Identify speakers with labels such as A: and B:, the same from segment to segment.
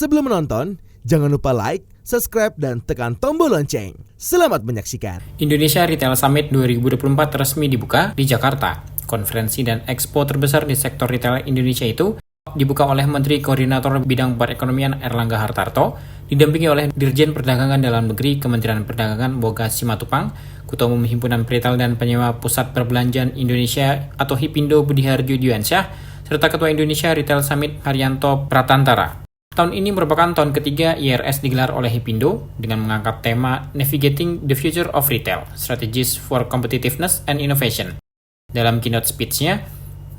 A: Sebelum menonton, jangan lupa like, subscribe, dan tekan tombol lonceng. Selamat menyaksikan.
B: Indonesia Retail Summit 2024 resmi dibuka di Jakarta. Konferensi dan expo terbesar di sektor retail Indonesia itu dibuka oleh Menteri Koordinator Bidang Perekonomian Erlangga Hartarto, didampingi oleh Dirjen Perdagangan Dalam Negeri Kementerian Perdagangan Boga Simatupang, Ketua Umum Himpunan Retail dan Penyewa Pusat Perbelanjaan Indonesia atau HIPINDO Budiharjo Dwi-Ansyah, serta Ketua Indonesia Retail Summit Haryanto Pratantara. Tahun ini merupakan tahun ketiga IRS digelar oleh HIPINDO dengan mengangkat tema Navigating the Future of Retail, Strategies for Competitiveness and Innovation. Dalam keynote speech-nya,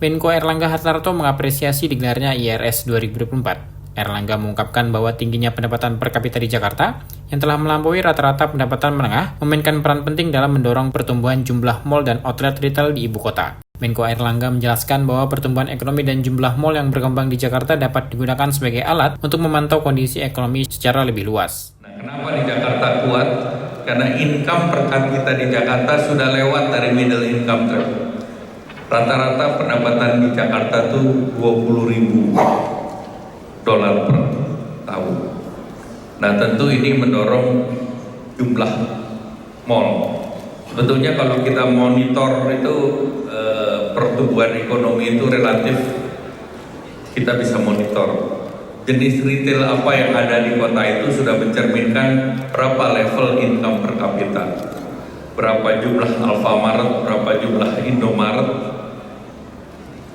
B: Menko Erlangga Hartarto mengapresiasi digelarnya IRS 2024. Erlangga mengungkapkan bahwa tingginya pendapatan per kapita di Jakarta yang telah melampaui rata-rata pendapatan menengah memainkan peran penting dalam mendorong pertumbuhan jumlah mal dan outlet retail di ibu kota. Menko Erlangga menjelaskan bahwa pertumbuhan ekonomi dan jumlah mal yang berkembang di Jakarta dapat digunakan sebagai alat untuk memantau kondisi ekonomi secara lebih luas.
C: Kenapa di Jakarta kuat? Karena income per kapita di Jakarta sudah lewat dari middle income trap. Rata-rata pendapatan di Jakarta tuh $20.000 per tahun. Nah, tentu ini mendorong jumlah mall. Sebetulnya kalau kita monitor itu pertumbuhan ekonomi itu relatif kita bisa monitor. Jenis retail apa yang ada di kota itu sudah mencerminkan berapa level income per kapita. Berapa jumlah Alfamart, berapa jumlah Indomaret,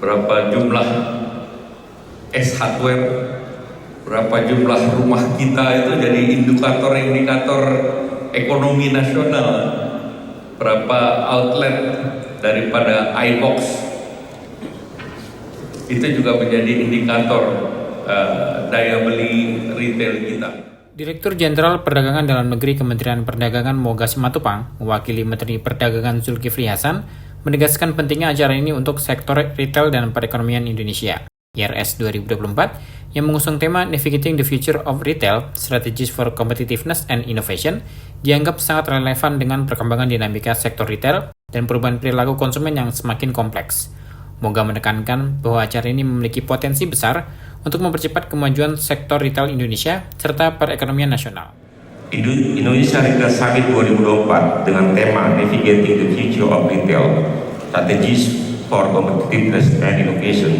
C: berapa jumlah S Hardware, berapa jumlah rumah kita, itu jadi indikator-indikator ekonomi nasional. Berapa outlet daripada iBox, itu juga menjadi indikator daya beli retail kita.
B: Direktur Jenderal Perdagangan Dalam Negeri Kementerian Perdagangan Boga Simatupang, mewakili Menteri Perdagangan Zulkifli Hasan, menegaskan pentingnya acara ini untuk sektor retail dan perekonomian Indonesia. IRS 2024 yang mengusung tema Navigating the Future of Retail, Strategies for Competitiveness and Innovation, dianggap sangat relevan dengan perkembangan dinamika sektor retail dan perubahan perilaku konsumen yang semakin kompleks. Boga menekankan bahwa acara ini memiliki potensi besar untuk mempercepat kemajuan sektor retail Indonesia serta perekonomian nasional.
D: Indonesia Retail Summit 2024 dengan tema Navigating the Future of Retail, Strategies for Competitiveness and Innovation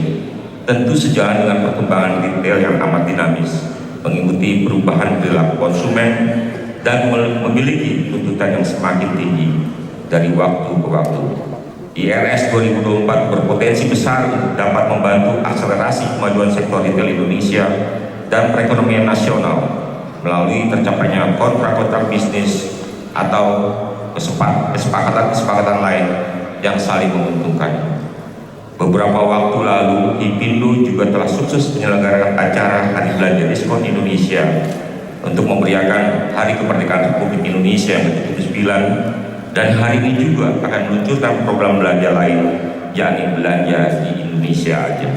D: tentu sejalan dengan perkembangan retail yang amat dinamis, mengikuti perubahan perilaku konsumen dan memiliki tuntutan yang semakin tinggi dari waktu ke waktu. IRS 2024 berpotensi besar untuk dapat membantu akselerasi kemajuan sektor retail Indonesia dan perekonomian nasional melalui tercapainya kontrak-kontrak bisnis atau kesepakatan-kesepakatan lain yang saling menguntungkan. Beberapa waktu lalu, HIPINDO juga telah sukses menyelenggarakan acara Hari Belanja Diskon Indonesia untuk memeriahkan Hari Kemerdekaan Republik Indonesia yang ke-79, dan hari ini juga akan meluncurkan program belanja lain, yakni belanja di Indonesia aja.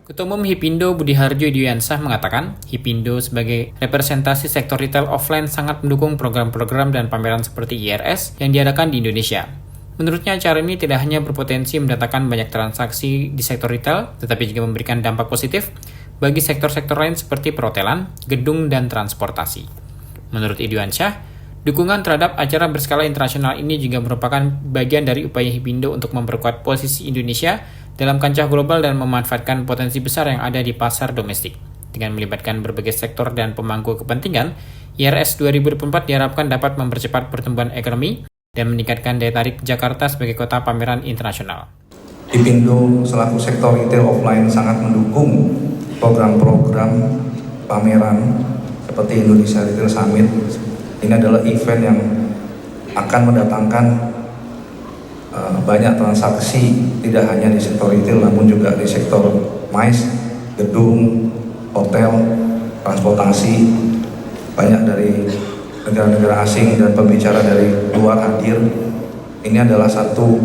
B: Ketua Umum HIPINDO Budiharjo Dwi-Ansyah mengatakan, HIPINDO sebagai representasi sektor retail offline sangat mendukung program-program dan pameran seperti IRS yang diadakan di Indonesia. Menurutnya, acara ini tidak hanya berpotensi mendatangkan banyak transaksi di sektor retail, tetapi juga memberikan dampak positif bagi sektor-sektor lain seperti perhotelan, gedung, dan transportasi. Menurut Dwi-Ansyah, dukungan terhadap acara berskala internasional ini juga merupakan bagian dari upaya HIPINDO untuk memperkuat posisi Indonesia dalam kancah global dan memanfaatkan potensi besar yang ada di pasar domestik. Dengan melibatkan berbagai sektor dan pemangku kepentingan, IRS 2024 diharapkan dapat mempercepat pertumbuhan ekonomi dan meningkatkan daya tarik Jakarta sebagai kota pameran internasional.
E: HIPINDO selaku sektor retail offline sangat mendukung program-program pameran seperti Indonesia Retail Summit. Ini adalah event yang akan mendatangkan banyak transaksi, tidak hanya di sektor retail namun juga di sektor MICE, gedung, hotel, transportasi. Banyak dari negara-negara asing dan pembicara dari luar hadir. Ini adalah satu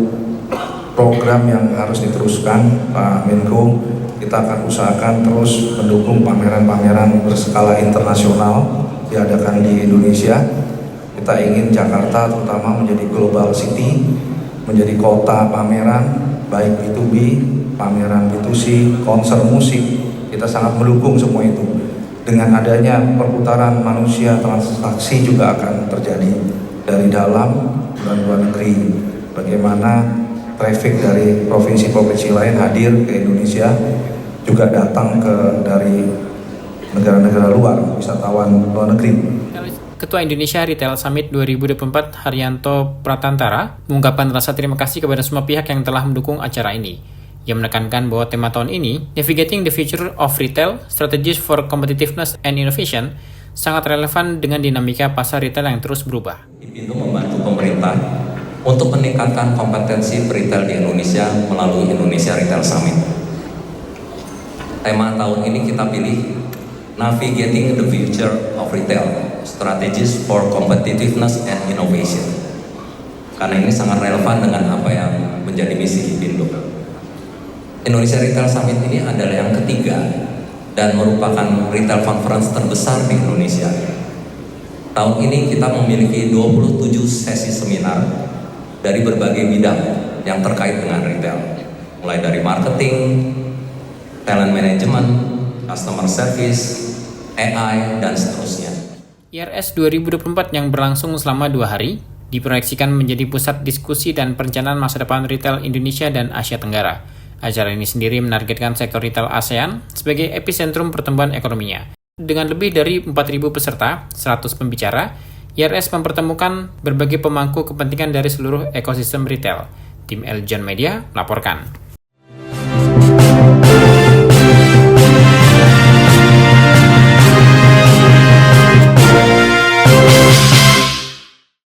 E: program yang harus diteruskan, Pak Menko. Kita akan usahakan terus mendukung pameran-pameran berskala internasional diadakan di Indonesia. Kita ingin Jakarta terutama menjadi global city, menjadi kota pameran, baik B2B, pameran B2C, konser musik. Kita sangat mendukung semua itu. dengan adanya perputaran manusia, transaksi juga akan terjadi dari dalam dan luar negeri. Bagaimana traffic dari provinsi-provinsi lain hadir ke Indonesia, juga datang dari negara-negara luar, wisatawan luar negeri.
B: Ketua Indonesia Retail Summit 2024 Haryanto Pratantara mengungkapkan rasa terima kasih kepada semua pihak yang telah mendukung acara ini. Ia menekankan bahwa tema tahun ini, Navigating the Future of Retail, Strategies for Competitiveness and Innovation, sangat relevan dengan dinamika pasar retail yang terus berubah.
F: Ipindo membantu pemerintah untuk meningkatkan kompetensi retail di Indonesia melalui Indonesia Retail Summit. Tema tahun ini kita pilih Navigating the Future of Retail, Strategies for Competitiveness and Innovation. Karena ini sangat relevan dengan apa yang menjadi misi Ipindo. Indonesia Retail Summit ini adalah yang ketiga dan merupakan retail conference terbesar di Indonesia. Tahun ini kita memiliki 27 sesi seminar dari berbagai bidang yang terkait dengan retail, mulai dari marketing, talent management, customer service, AI, dan seterusnya.
B: IRS 2024 yang berlangsung selama 2 hari diproyeksikan menjadi pusat diskusi dan perencanaan masa depan retail Indonesia dan Asia Tenggara. Acara ini sendiri menargetkan sektor retail ASEAN sebagai epicentrum pertumbuhan ekonominya. Dengan lebih dari 4.000 peserta, 100 pembicara, IRS mempertemukan berbagai pemangku kepentingan dari seluruh ekosistem retail. Tim Eljon Media melaporkan.